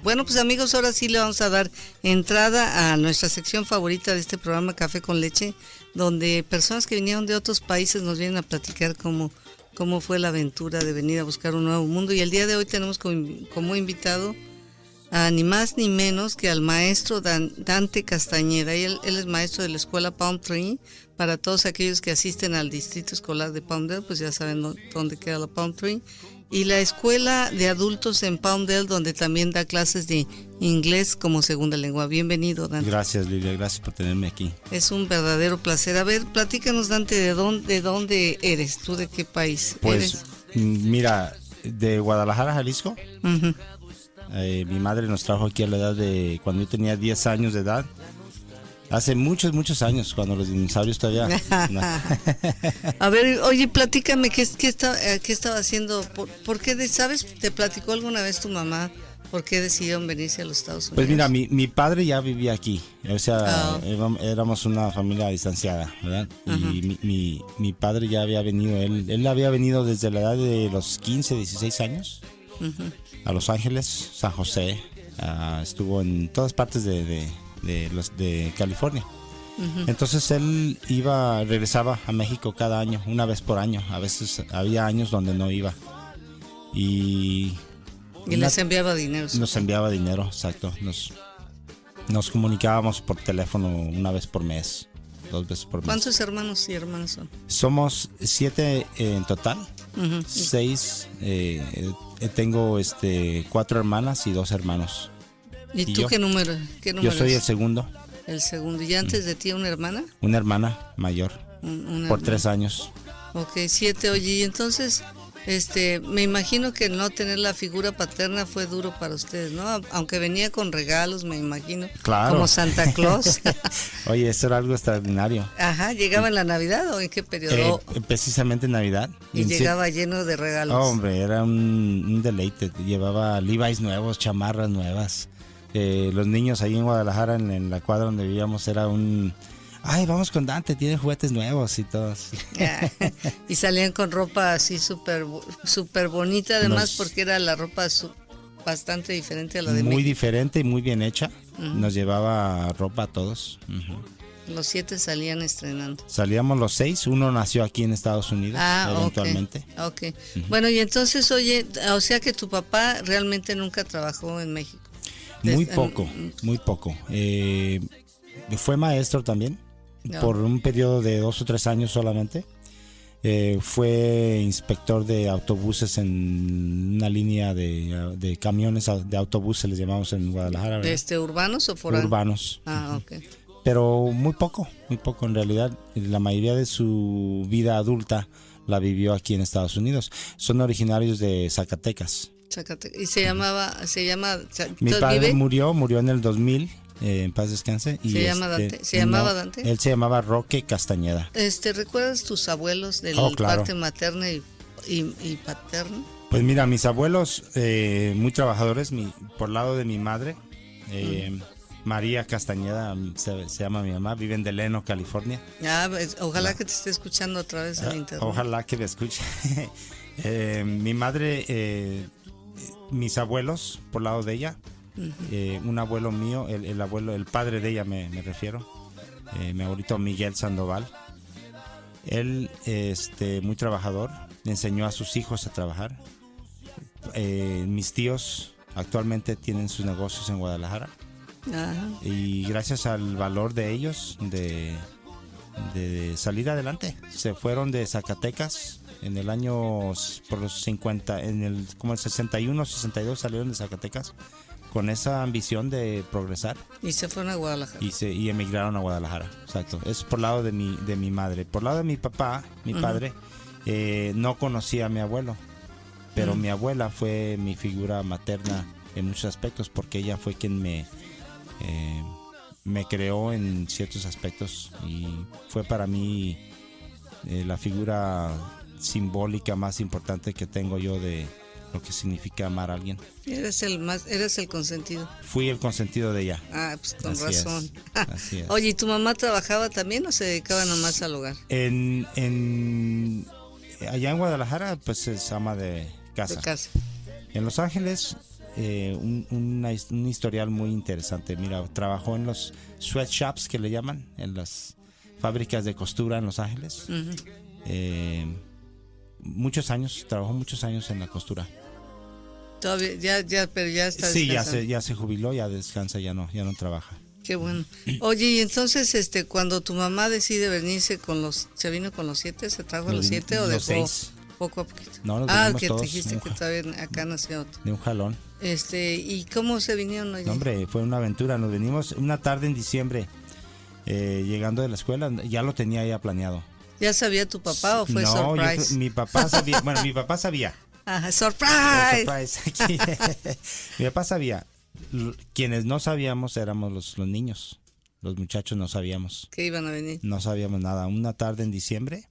Bueno, pues amigos, ahora sí le vamos a dar entrada a nuestra sección favorita de este programa, Café con Leche, donde personas que vinieron de otros países nos vienen a platicar cómo fue la aventura de venir a buscar un nuevo mundo. Y el día de hoy tenemos como invitado a ni más ni menos que al maestro Dante Castañeda. Él es maestro de la escuela Palm Tree. Para todos aquellos que asisten al distrito escolar de Palmdale, pues ya saben dónde queda la Palm Tree. Y la escuela de adultos en Palmdale, donde también da clases de inglés como segunda lengua. Bienvenido, Dante. Gracias, Lilia, gracias por tenerme aquí. Es un verdadero placer. A ver, platícanos, Dante, ¿de dónde eres? ¿Tú de qué país pues, eres? Mira, de Guadalajara, Jalisco. Uh-huh. Mi madre nos trajo aquí a la edad de cuando yo tenía 10 años de edad. Hace muchos años, cuando los dinosaurios todavía... No. A ver, oye, platícame, ¿qué estaba haciendo? ¿Por qué, sabes, te platicó alguna vez tu mamá por qué decidieron venirse a los Estados Unidos? Pues mira, mi padre ya vivía aquí, o sea, éramos una familia distanciada, ¿verdad? Uh-huh. Y mi padre ya había venido, él había venido desde la edad de los 15, 16 años, uh-huh, a Los Ángeles, San José, estuvo en todas partes de California. Uh-huh. Entonces él regresaba a México cada año, una vez por año. A veces había años donde no iba. Y les enviaba dinero. Nos enviaba dinero, exacto. Nos comunicábamos por teléfono una vez por mes, 2 veces por mes. ¿Cuántos hermanos y hermanas son? Somos 7 en total. Uh-huh. 6. Tengo 4 hermanas y 2 hermanos. ¿Y tú qué número? Yo soy el segundo. El segundo. ¿Y antes de ti una hermana? Una hermana mayor. Por 3 años. Ok, 7. Oye, y entonces, me imagino que no tener la figura paterna fue duro para ustedes, ¿no? Aunque venía con regalos, me imagino. Claro. Como Santa Claus. Oye, esto era algo extraordinario. Ajá, ¿llegaba en la Navidad o en qué periodo? Precisamente en Navidad. Y llegaba lleno de regalos. Hombre, era un deleite. Llevaba Levi's nuevos, chamarras nuevas. Los niños ahí en Guadalajara, en la cuadra donde vivíamos, era ay, vamos con Dante, tiene juguetes nuevos y todos. Y salían con ropa así súper bonita, además, porque era la ropa bastante diferente a la de México. Muy diferente y muy bien hecha. Uh-huh. Nos llevaba ropa a todos. Uh-huh. Los 7 salían estrenando. Salíamos los 6, uno nació aquí en Estados Unidos, eventualmente. Okay. Uh-huh. Bueno, y entonces, oye, o sea que tu papá realmente nunca trabajó en México. Muy poco. Fue maestro también, por un periodo de 2 o 3 años solamente. Fue inspector de autobuses en una línea de camiones de autobuses, les llamamos en Guadalajara. ¿Urbanos o foráneos? Urbanos. Ok. Pero muy poco en realidad. La mayoría de su vida adulta la vivió aquí en Estados Unidos. Son originarios de Zacatecas. Y se llama mi padre ¿vive? murió en el 2000, en paz descanse. ¿Se llamaba Dante? Él se llamaba Roque Castañeda. ¿Recuerdas tus abuelos de claro, parte materna y paterna? Pues mira, mis abuelos muy trabajadores, por lado de mi madre, María Castañeda se llama mi mamá, vive en Delano, California. Ojalá que te esté escuchando otra vez en internet. Ojalá que me escuche. Mi madre, mis abuelos por lado de ella, uh-huh, un abuelo mío, el padre de ella me refiero, mi abuelito Miguel Sandoval. Él, muy trabajador, le enseñó a sus hijos a trabajar. Mis tíos actualmente tienen sus negocios en Guadalajara. Uh-huh. Y gracias al valor de ellos de salir adelante, se fueron de Zacatecas en el año por los 50, como el 61, 62 salieron de Zacatecas con esa ambición de progresar. Y se fueron a Guadalajara. Y emigraron a Guadalajara, exacto. Es por lado de mi madre. Por lado de mi papá, mi uh-huh, padre, no conocía a mi abuelo, pero uh-huh, mi abuela fue mi figura materna en muchos aspectos, porque ella fue quien me creó en ciertos aspectos y fue para mí la figura simbólica más importante que tengo yo de lo que significa amar a alguien. Eres el consentido. Fui el consentido de ella. Pues con Así razón. Así es. Oye, ¿y tu mamá trabajaba también o se dedicaba nomás al hogar? Allá en Guadalajara, pues es ama de casa. De casa. En Los Ángeles un historial muy interesante. Mira, trabajó en los sweatshops que le llaman, en las fábricas de costura en Los Ángeles. Trabajó muchos años en la costura. Todavía, pero ya está Sí, descansando. ya se jubiló, ya descansa, ya no trabaja. Qué bueno. Oye, y entonces, cuando tu mamá decide venirse ¿se vino con los 7? ¿Se trajo los 7 o los dejó 6. poco a poquito? No, nos venimos que todos te dijiste que todavía acá nació otro. de un jalón. ¿Y cómo se vinieron? Oye? No, hombre, fue una aventura. Nos venimos una tarde en diciembre, llegando de la escuela, ya lo tenía ya planeado. ¿Ya sabía tu papá o fue No, surprise? mi papá sabía. Bueno, mi papá sabía. Ajá, surprise. Surprise. Mi papá sabía. Quienes no sabíamos éramos los niños. Los muchachos no sabíamos. Que iban a venir. No sabíamos nada. Una tarde en diciembre,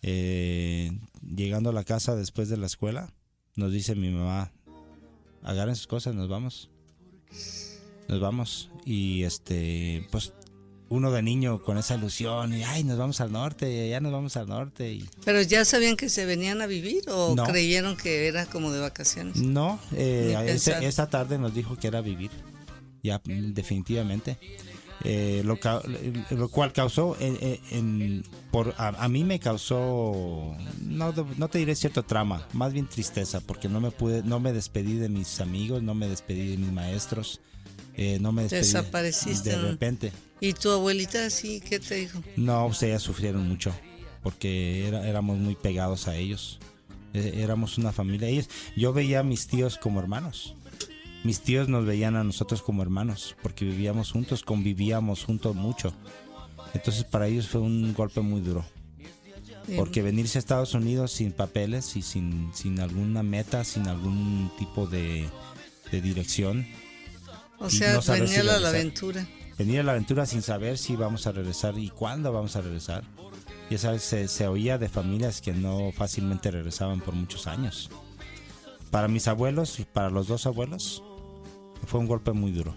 llegando a la casa después de la escuela, nos dice mi mamá: agarren sus cosas, nos vamos. Nos vamos. Y pues uno de niño con esa ilusión, y ay, nos vamos al norte, ya nos vamos al norte. ¿Pero ya sabían que se venían a vivir o No. creyeron que era como de vacaciones? No, pensar. esa tarde nos dijo que era vivir, ya definitivamente. Lo cual causó, a mí me causó, no te diré cierto trauma, más bien tristeza, porque no me despedí de mis amigos, no me despedí de mis maestros, no me despedí. Desapareciste. De repente. ¿Y tu abuelita sí qué te dijo? No, ellas sufrieron mucho, porque éramos muy pegados a ellos. Éramos una familia. Yo veía a mis tíos como hermanos. Mis tíos nos veían a nosotros como hermanos, porque vivíamos juntos, convivíamos juntos mucho. Entonces para ellos fue un golpe muy duro. Porque venirse a Estados Unidos sin papeles y sin alguna meta, sin algún tipo de dirección. O sea, no saber venía si la regresar. aventura. Venir a la aventura sin saber si vamos a regresar y cuándo vamos a regresar. Ya sabes, se oía de familias que no fácilmente regresaban por muchos años. Para mis abuelos, para los dos abuelos, fue un golpe muy duro.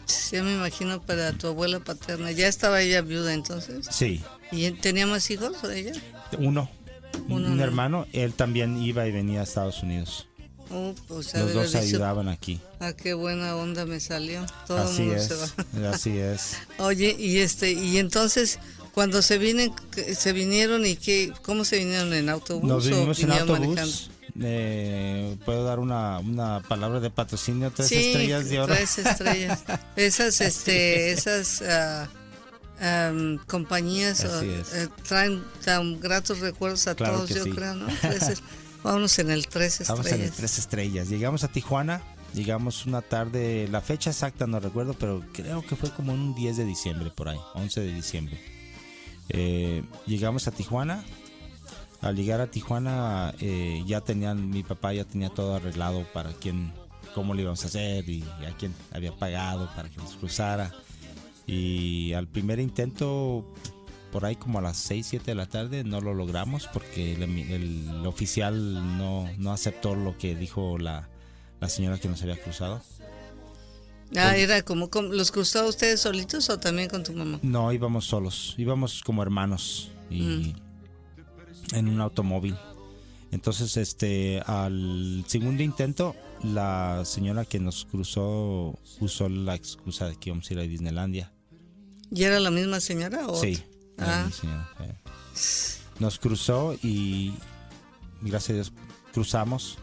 Sí, me imagino para tu abuela paterna. ¿Ya estaba ella viuda entonces? Sí. ¿Y tenía más hijos de ella? Un no. hermano, él también iba y venía a Estados Unidos. Pues Los dos se ayudaban aquí. Ah, qué buena onda me salió. Todo el Así mundo es, se va. así es. Oye, y entonces cuando se vinieron y ¿cómo se vinieron? ¿En autobús? Nos vinimos en vinieron autobús. Puedo dar una palabra de patrocinio, 3 Sí, estrellas de oro. 3 estrellas. Esas compañías traen tan gratos recuerdos a Claro todos, que yo sí. creo, ¿no? Vámonos en el 3 estrellas. Estamos en el 3 estrellas. Llegamos a Tijuana, llegamos una tarde, la fecha exacta no recuerdo, pero creo que fue como un 10 de diciembre por ahí, 11 de diciembre. Llegamos a Tijuana. Al llegar a Tijuana, mi papá ya tenía todo arreglado para cómo lo íbamos a hacer y a quién había pagado para que nos cruzara. Y al primer intento, por ahí como a las 6, 7 de la tarde, no lo logramos porque el oficial no aceptó lo que dijo la señora que nos había cruzado. Era como ¿los cruzaba ustedes solitos o también con tu mamá? No, íbamos solos, íbamos como hermanos y en un automóvil. Entonces, al segundo intento, la señora que nos cruzó usó la excusa de que íbamos a ir a Disneylandia. ¿Y era la misma señora o Sí, la misma señora. Nos cruzó y gracias a Dios cruzamos.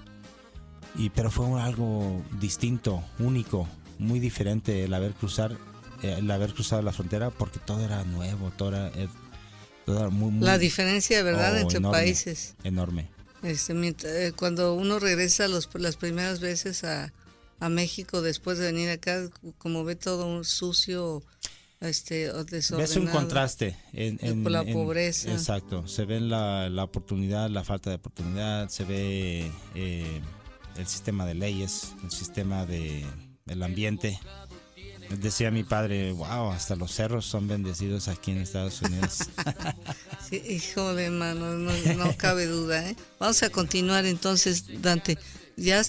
Pero fue algo distinto, único, muy diferente el haber cruzado la frontera, porque todo era nuevo, todo era muy, la diferencia, ¿verdad? Entre enorme, países. Enorme. Cuando uno regresa las primeras veces a México después de venir acá, como ve todo sucio, o desordenado. Ves un contraste por la pobreza. Exacto. Se ve la oportunidad, la falta de oportunidad, se ve el sistema de leyes, el sistema del ambiente. Decía mi padre, wow, hasta los cerros son bendecidos aquí en Estados Unidos. Sí, híjole, mano, no cabe duda, ¿eh? Vamos a continuar entonces, Dante. Ya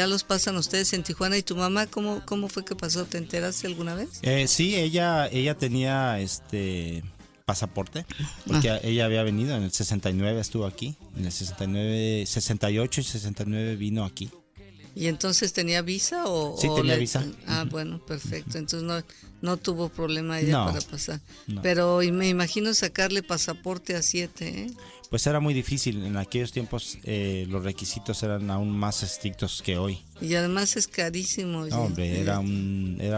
los pasan ustedes en Tijuana. ¿Y tu mamá cómo fue que pasó? ¿Te enteraste alguna vez? Sí, ella tenía pasaporte, porque ella había venido en el 69, estuvo aquí, en el 69, 68 y 69 vino aquí. ¿Y entonces tenía visa o...? Sí, tenía visa. Ah, bueno, perfecto. Entonces no tuvo problema ella para pasar. No. Pero y me imagino sacarle pasaporte a 7, ¿eh? Pues era muy difícil. En aquellos tiempos los requisitos eran aún más estrictos que hoy. Y además es carísimo. No, hombre, era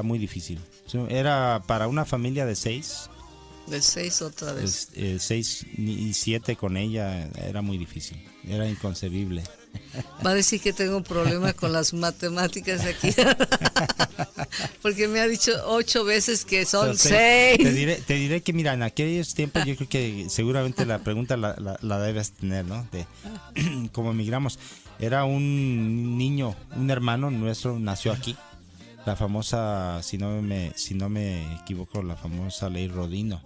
muy difícil. Era para una familia de 6. De 6 otra vez. 6 y 7 con ella era muy difícil. Era inconcebible. Va a decir que tengo un problema con las matemáticas aquí. Porque me ha dicho 8 veces que son 6. Te diré que, mira, en aquellos tiempos yo creo que seguramente la pregunta la debes tener, ¿no? De cómo emigramos. Era un niño, un hermano nuestro nació aquí. La famosa, si no me equivoco, la famosa ley Rodino.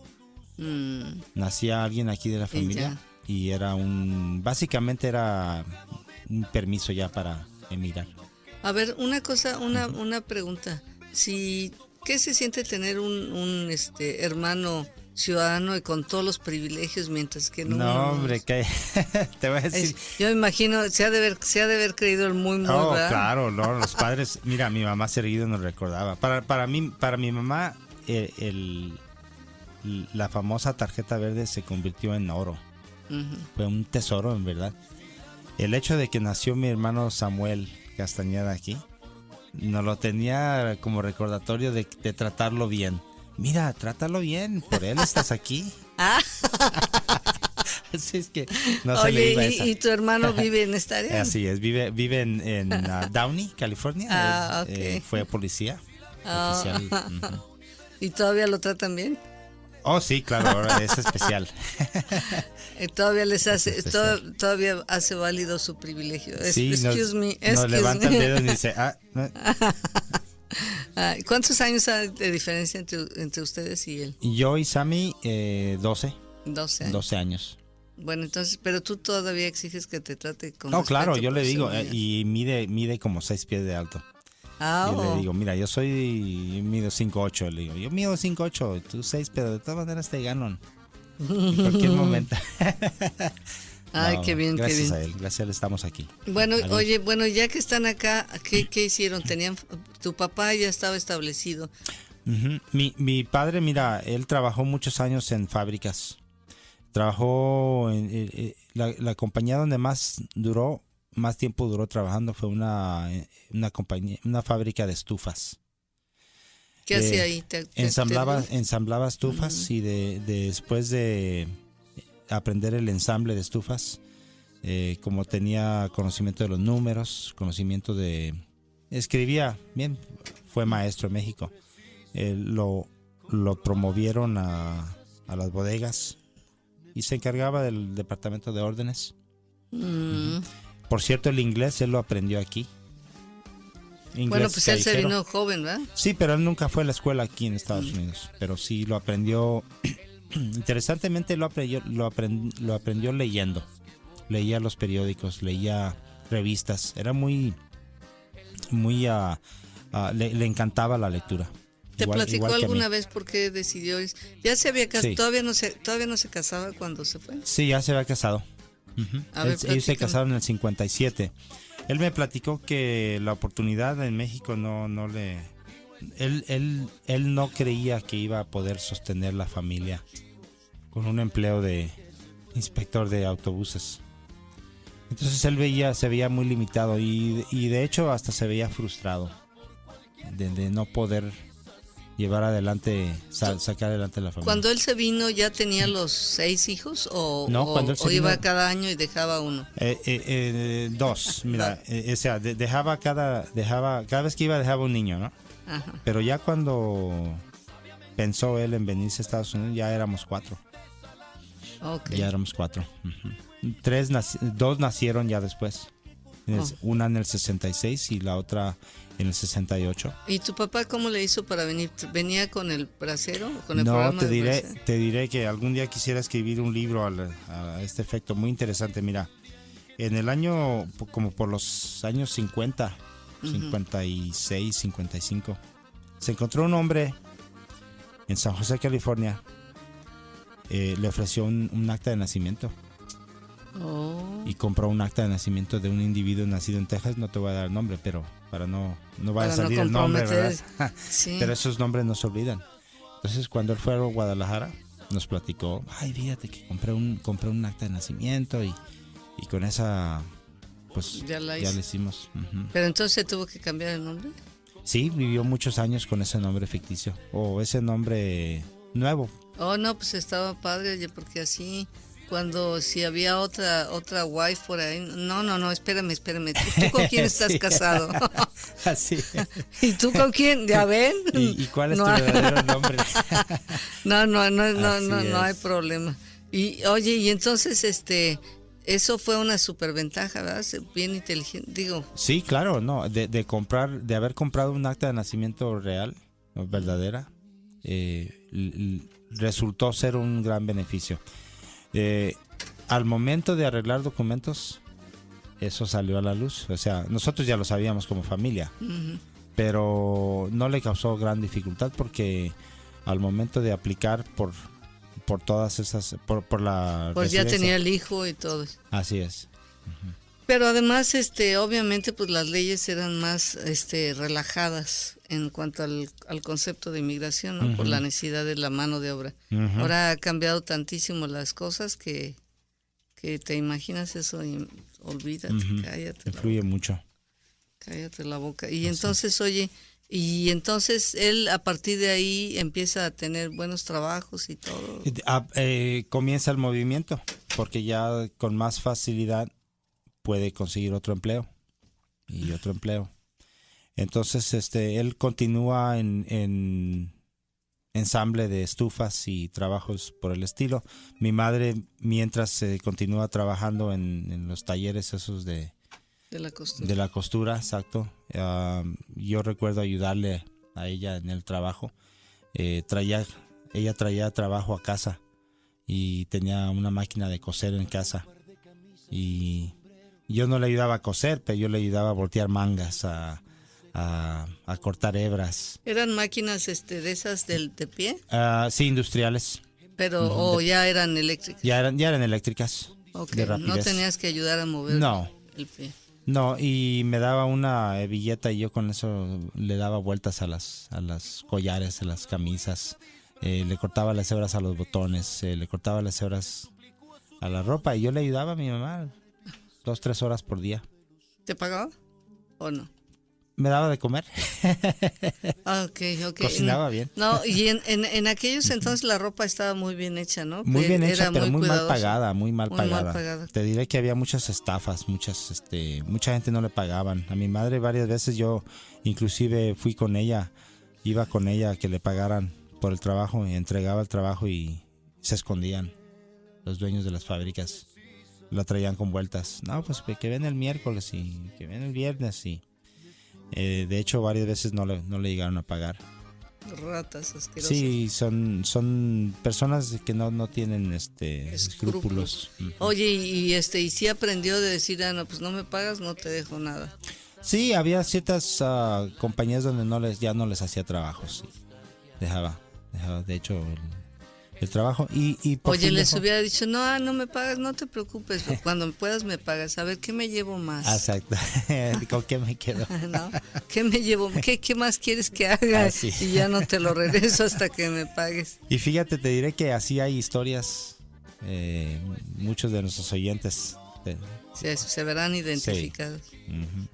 Nacía alguien aquí de la familia y era básicamente era un permiso ya para emigrar. A ver, una cosa, una pregunta. ¿Qué se siente tener un hermano ciudadano y con todos los privilegios mientras que no? No, hombre, que te voy a decir. Yo me imagino, se ha de haber creído el muy, ¿verdad? Claro, no, los padres, mira, mi mamá seguido nos recordaba. Para mi mamá, la famosa tarjeta verde se convirtió en oro. Fue un tesoro, en verdad. El hecho de que nació mi hermano Samuel Castañeda aquí, nos lo tenía como recordatorio de tratarlo bien. Mira, trátalo bien, por él estás aquí. Así es que no se le iba esa. ¿Y tu hermano vive en esta área? Así es, vive en Downey, California. Okay. Fue policía. Oficial. ¿Y todavía lo tratan bien? Oh, sí, claro, ahora es especial. Todavía hace válido su privilegio. Sí, Excuse me. Nos levanta el dedo y dice, no. ¿Cuántos años hay de diferencia entre ustedes y él? Yo y Sammy, 12 años. Bueno, entonces, pero tú todavía exiges que te trate con respeto. Claro, yo le digo, niños. y mide como 6 pies de alto. Y le digo, mira, yo mido 5'8", le digo, yo mido 5'8", tú 6, pero de todas maneras te gano en cualquier momento. Ay, qué bien, gracias qué bien. A él, gracias a él estamos aquí. Bueno, oye, ya que están acá, ¿qué hicieron? Tu papá ya estaba establecido. Mi padre, mira, él trabajó muchos años en fábricas. Trabajó en la compañía donde más tiempo duró trabajando fue una compañía, una fábrica de estufas. ¿Qué hacía ahí? Ensamblaba estufas y después de aprender el ensamble de estufas, como tenía conocimiento de los números, escribía bien, fue maestro en México. Lo promovieron a las bodegas y se encargaba del departamento de órdenes. Por cierto, el inglés él lo aprendió aquí. Bueno, pues él se vino joven, ¿verdad? Sí, pero él nunca fue a la escuela aquí en Estados Unidos, pero sí lo aprendió. Interesantemente lo aprendió leyendo. Leía los periódicos, leía revistas. Era le encantaba la lectura. ¿Te platicó alguna vez por qué decidió? ¿Ya se había casado? Sí. ¿Todavía no se casaba cuando se fue? Sí, ya se había casado. Ellos se casaron en el 57. Él me platicó que la oportunidad en México él no creía que iba a poder sostener la familia con un empleo de inspector de autobuses. Entonces él se veía muy limitado y de hecho hasta se veía frustrado de no poder llevar adelante, sacar adelante la familia. ¿Cuando él se vino ya tenía los 6 hijos o iba cada año y dejaba uno? 2, mira, o sea, cada vez que iba dejaba un niño, ¿no? Ajá. Pero ya cuando pensó él en venirse a Estados Unidos ya éramos 4. Okay. Ya éramos 4. 2 nacieron ya después. Una en el 66 y la otra en el 68. ¿Y tu papá cómo le hizo para venir? ¿Venía con el bracero? ¿Con el programa te diré que algún día quisiera escribir un libro a este efecto muy interesante. Mira, en el año, como por los años 50, 56, 55, se encontró un hombre en San José, California. Le ofreció un acta de nacimiento. Oh. Y compró un acta de nacimiento de un individuo nacido en Texas. No te voy a dar el nombre, pero para no vaya a salir el nombre, ¿verdad? Sí. Pero esos nombres no se olvidan. Entonces, cuando él fue a Guadalajara, nos platicó, ay, fíjate que compré un acta de nacimiento y con esa, pues, ya le hicimos. Uh-huh. Pero entonces tuvo que cambiar el nombre. Sí, vivió muchos años con ese nombre ficticio, o ese nombre nuevo. Oh, no, pues estaba padre, oye, porque así, si había otra wife por ahí, no, espérame, ¿tú con quién estás Sí. Casado? Así. ¿Y tú con quién? ¿Ya ven? ¿Y cuál es tu verdadero nombre? No hay problema. Y oye, y entonces eso fue una superventaja, ¿verdad? Bien inteligente, digo. Sí, claro, no, de haber comprado un acta de nacimiento real, verdadera, resultó ser un gran beneficio. Al momento de arreglar documentos, eso salió a la luz. O sea, nosotros ya lo sabíamos como familia, Uh-huh. pero no le causó gran dificultad porque al momento de aplicar por todas esas, por la pues ya residencia, tenía el hijo y todo. así es. Uh-huh. Pero además, obviamente, pues las leyes eran más, relajadas en cuanto al concepto de inmigración, ¿no? Uh-huh. Por la necesidad de la mano de obra. Uh-huh. Ahora ha cambiado tantísimo las cosas que te imaginas eso y olvídate, Uh-huh. cállate. Influye mucho. Cállate la boca. Y entonces, oye, entonces él a partir de ahí empieza a tener buenos trabajos y todo. Comienza el movimiento porque ya con más facilidad puede conseguir otro empleo y otro empleo. Entonces, él continúa en ensamble de estufas y trabajos por el estilo. Mi madre, mientras continúa trabajando en los talleres esos de la costura, exacto. Yo recuerdo ayudarle a ella en el trabajo. Ella traía trabajo a casa y tenía una máquina de coser en casa. Y yo no le ayudaba a coser, pero yo le ayudaba a voltear mangas, a cortar hebras. ¿Eran máquinas de esas de pie? Sí, industriales. Pero ya eran eléctricas. Ya eran eléctricas. Okay. De rapidez. No tenías que ayudar a mover el pie. No, y me daba una hebilleta y yo con eso le daba vueltas a las collares, a las camisas. Le cortaba las hebras a los botones, le cortaba las hebras a la ropa y yo le ayudaba a mi mamá 2-3 horas por día. ¿Te pagaba o no? Me daba de comer. Okay. Cocinaba bien. No, y en aquellos entonces la ropa estaba muy bien hecha, ¿no? Muy bien hecha, pero muy mal pagada, muy mal pagada. Te diré que había muchas estafas, mucha gente no le pagaban. A mi madre varias veces yo inclusive iba con ella a que le pagaran por el trabajo, y entregaba el trabajo y se escondían los dueños de las fábricas. La traían con vueltas. No, pues que ven el miércoles y que ven el viernes y de hecho varias veces no le llegaron a pagar. Ratas asquerosas. Sí, son personas que no tienen escrúpulos. Oye, y sí aprendió de decir, no, pues no me pagas, no te dejo nada. Sí, había ciertas compañías donde ya no les hacía trabajos. Dejaba de hecho el trabajo y oye, les hubiera dicho, no me pagas, no te preocupes, cuando puedas me pagas, a ver, ¿qué me llevo más? Exacto. ¿Con qué me quedo? ¿No? ¿Qué me llevo? ¿Qué más quieres que haga? Sí. Y ya no te lo regreso hasta que me pagues. Y fíjate, te diré que así hay historias, muchos de nuestros oyentes se verán identificados. Sí. Uh-huh.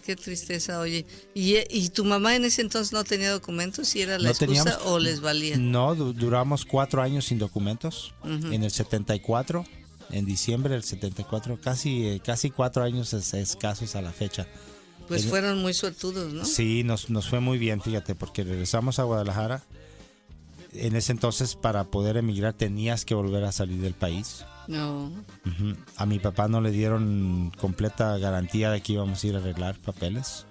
Qué tristeza, oye. ¿Y tu mamá en ese entonces no tenía documentos y era la excusa o les valía? No, duramos 4 años sin documentos. Uh-huh. En el 74, en diciembre del 74, casi 4 años escasos a la fecha. Pues fueron muy suertudos, ¿no? Sí, nos fue muy bien, fíjate, porque regresamos a Guadalajara. En ese entonces, para poder emigrar, tenías que volver a salir del país. No. Uh-huh. A mi papá no le dieron completa garantía de que íbamos a ir a arreglar papeles.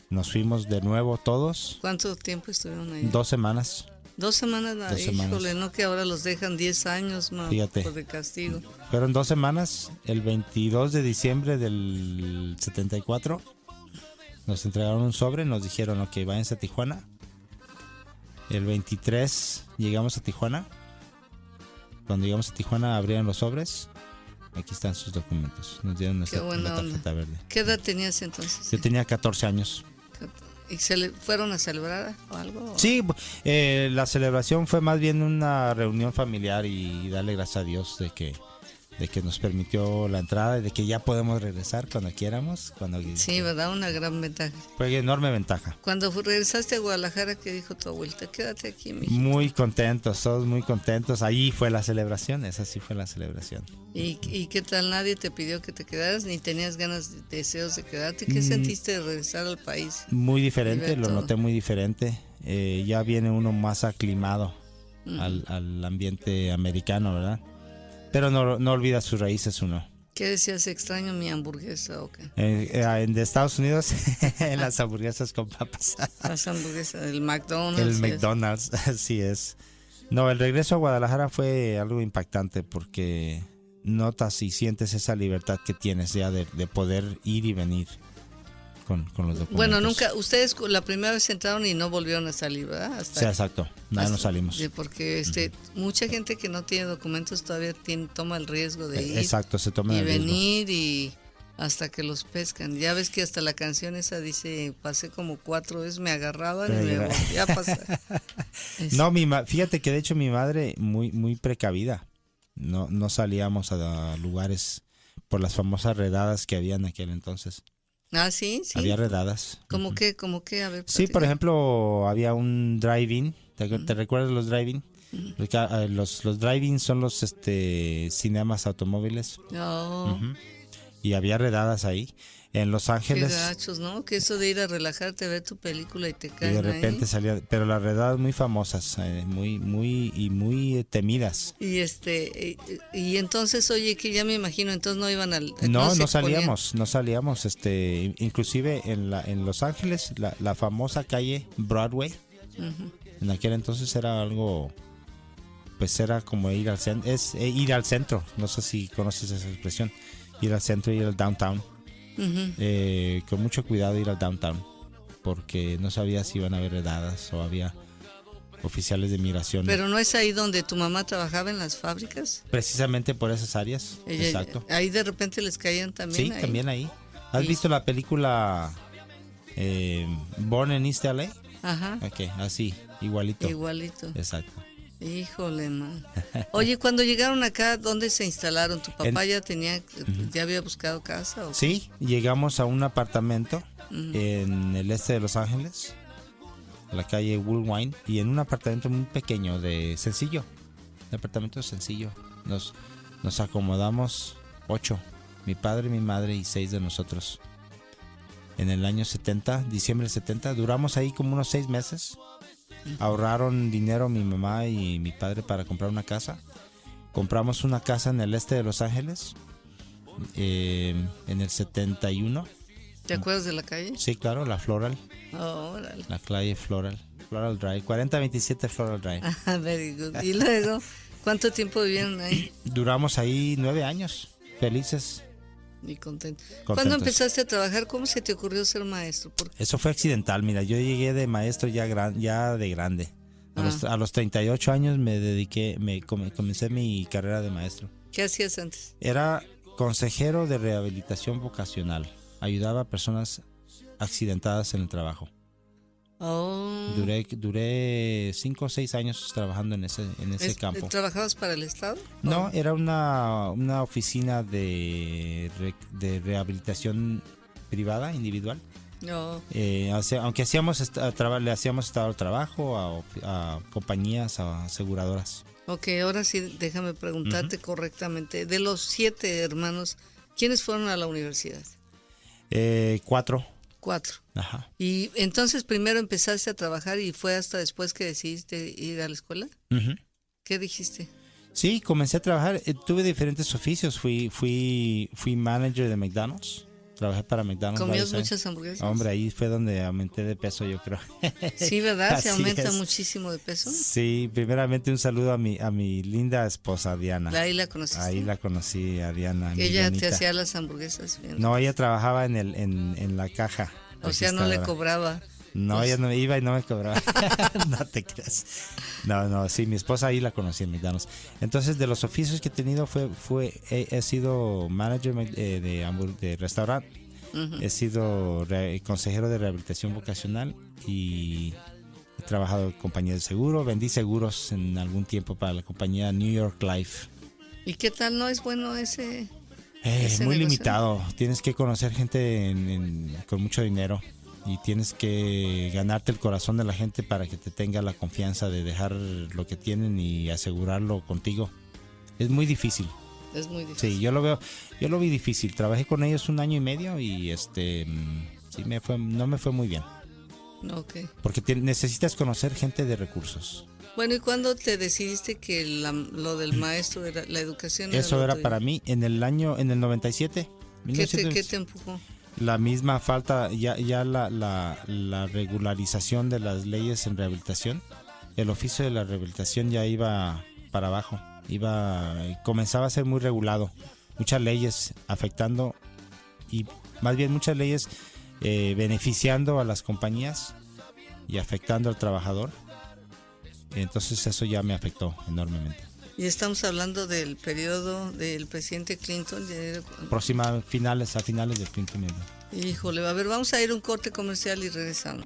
Nos fuimos de nuevo todos. ¿Cuánto tiempo estuvieron ahí? 2 semanas. 2 semanas, 2 semanas. Híjole, no que ahora los dejan 10 años más de castigo. Fueron 2 semanas. El 22 de diciembre del 74 nos entregaron un sobre, nos dijeron, ok, váyanse a Tijuana. El 23 llegamos a Tijuana. Cuando llegamos a Tijuana abrieron los sobres. Aquí están sus documentos. Nos dieron Qué buena la tarjeta onda. verde. ¿Qué edad tenías entonces? Yo tenía 14 años. ¿Y fueron a celebrar o algo? Sí, la celebración fue más bien una reunión familiar y darle gracias a Dios de que nos permitió la entrada y de que ya podemos regresar cuando quieramos. Sí, ¿verdad? Una gran ventaja. Fue enorme ventaja. Cuando regresaste a Guadalajara, ¿qué dijo tu abuelita? Quédate aquí, mijito. Muy contentos, todos muy contentos. Ahí fue la celebración, esa sí fue la celebración. ¿Y qué tal? ¿Nadie te pidió que te quedaras ni tenías deseos de quedarte? ¿Qué sentiste de regresar al país? Muy diferente, lo todo. noté muy diferente. Ya viene uno más aclimado al ambiente americano, ¿verdad? Pero no olvida sus raíces uno. ¿Qué decías? ¿Extraño mi hamburguesa o qué? De Estados Unidos, en las hamburguesas con papas. Las hamburguesas del McDonald's. El McDonald's, así es. No, el regreso a Guadalajara fue algo impactante porque notas y sientes esa libertad que tienes ya de poder ir y venir con los documentos. Bueno, nunca, ustedes la primera vez entraron y no volvieron a salir, ¿verdad? Sí, exacto, nada, no salimos. Porque mucha gente que no tiene documentos todavía toma el riesgo de ir. Exacto, se toma el riesgo. Venir y hasta que los pescan. Ya ves que hasta la canción esa dice, pasé como 4 veces, me agarraban y me volvía a pasar. No, fíjate que de hecho mi madre muy, muy precavida. No salíamos a lugares por las famosas redadas que había en aquel entonces. Ah, sí. Había redadas. ¿Cómo qué? A ver. Sí, por ejemplo, había un drive-in. ¿Te recuerdas los drive-in? Los drive-in son los cinemas automóviles. Oh. Y había redadas ahí. En Los Ángeles. Qué gachos, ¿no? Que eso de ir a relajarte, a ver tu película y te caen. Y de repente ahí. salía. Pero las redadas muy famosas, muy temidas. Y y entonces, oye, que ya me imagino, entonces no iban al. No salíamos. Inclusive en Los Ángeles, la famosa calle Broadway. En aquel entonces era algo. Pues era como ir al centro. Ir al centro. No sé si conoces esa expresión. Ir al centro, ir al downtown. Con mucho cuidado ir al downtown, porque no sabía si iban a haber redadas o había oficiales de migración. Pero no es ahí donde tu mamá trabajaba en las fábricas. Precisamente por esas áreas. Exacto. Ahí de repente les caían también. Sí, también ahí. ¿Has visto la película Born in East LA? Ajá. Okay, así, igualito. Exacto. Híjole, man. Oye, cuando llegaron acá, ¿dónde se instalaron? ¿Tu papá ya había buscado casa? ¿O sí, llegamos a un apartamento en el este de Los Ángeles, en la calle Woolwine, y en un apartamento muy pequeño, sencillo. Un apartamento sencillo. Nos acomodamos 8, mi padre, mi madre y 6 de nosotros. En el año 70, diciembre 70, duramos ahí como unos 6 meses. Ahorraron dinero mi mamá y mi padre para comprar una casa. Compramos una casa en el este de Los Ángeles en el 71. ¿Te acuerdas de la calle? Sí, claro, la Floral. Oh, órale. La calle Floral Drive, 4027 Floral Drive. Ah, very good. Y luego, ¿cuánto tiempo vivieron ahí? Duramos ahí 9 años, felices. Y contentos. ¿Cuándo empezaste a trabajar? ¿Cómo se te ocurrió ser maestro? Eso fue accidental. Mira, yo llegué de maestro ya de grande. A los 38 años comencé mi carrera de maestro. ¿Qué hacías antes? Era consejero de rehabilitación vocacional. Ayudaba a personas accidentadas en el trabajo. Oh. Duré 5 o 6 años trabajando en ese campo. ¿Trabajabas para el Estado? No, era una oficina de rehabilitación privada, individual. No. Aunque le hacíamos estado al trabajo a compañías, a aseguradoras. Ok, ahora sí déjame preguntarte correctamente. De los 7 hermanos, ¿quiénes fueron a la universidad? 4. 4. Ajá. Y entonces primero empezaste a trabajar y fue hasta después que decidiste ir a la escuela. ¿Qué dijiste? Sí, comencé a trabajar. Tuve diferentes oficios. Fui manager de McDonald's. Trabajé para McDonald's. ¿Comías muchas hamburguesas? Hombre, ahí fue donde aumenté de peso, yo creo. Sí, ¿verdad? ¿Se aumenta muchísimo de peso? Sí, primeramente un saludo a mi linda esposa, Diana. Ahí la conociste. Ahí la conocí, a Diana. Ella te hacía las hamburguesas. Bien. No, ella trabajaba en la caja. O sea, no le cobraba No, ella no me iba y no me cobraba. No te creas. No, sí, mi esposa ahí la conocí en McDonald's. Entonces, de los oficios que he tenido he sido manager de restaurante, he sido consejero de rehabilitación vocacional y he trabajado en compañía de seguro, vendí seguros en algún tiempo para la compañía New York Life. ¿Y qué tal? ¿No es bueno ese muy negocio? limitado. Tienes que conocer gente con mucho dinero y tienes que ganarte el corazón de la gente para que te tenga la confianza de dejar lo que tienen y asegurarlo contigo. Es muy difícil. Es muy difícil. Sí, yo lo vi difícil. Trabajé con ellos 1 año y medio y sí no me fue muy bien. Okay. Porque necesitas conocer gente de recursos. Bueno, ¿y cuándo te decidiste que lo del maestro era la educación? Eso era para mí en el 97. ¿Qué te empujó? La misma falta, ya la regularización de las leyes en rehabilitación. El oficio de la rehabilitación ya iba para abajo. Comenzaba a ser muy regulado. Muchas leyes afectando y más bien muchas leyes beneficiando a las compañías y afectando al trabajador. Entonces eso ya me afectó enormemente. Y estamos hablando del periodo del presidente Clinton. A finales del Clinton. Híjole, a ver, vamos a ir a un corte comercial y regresamos.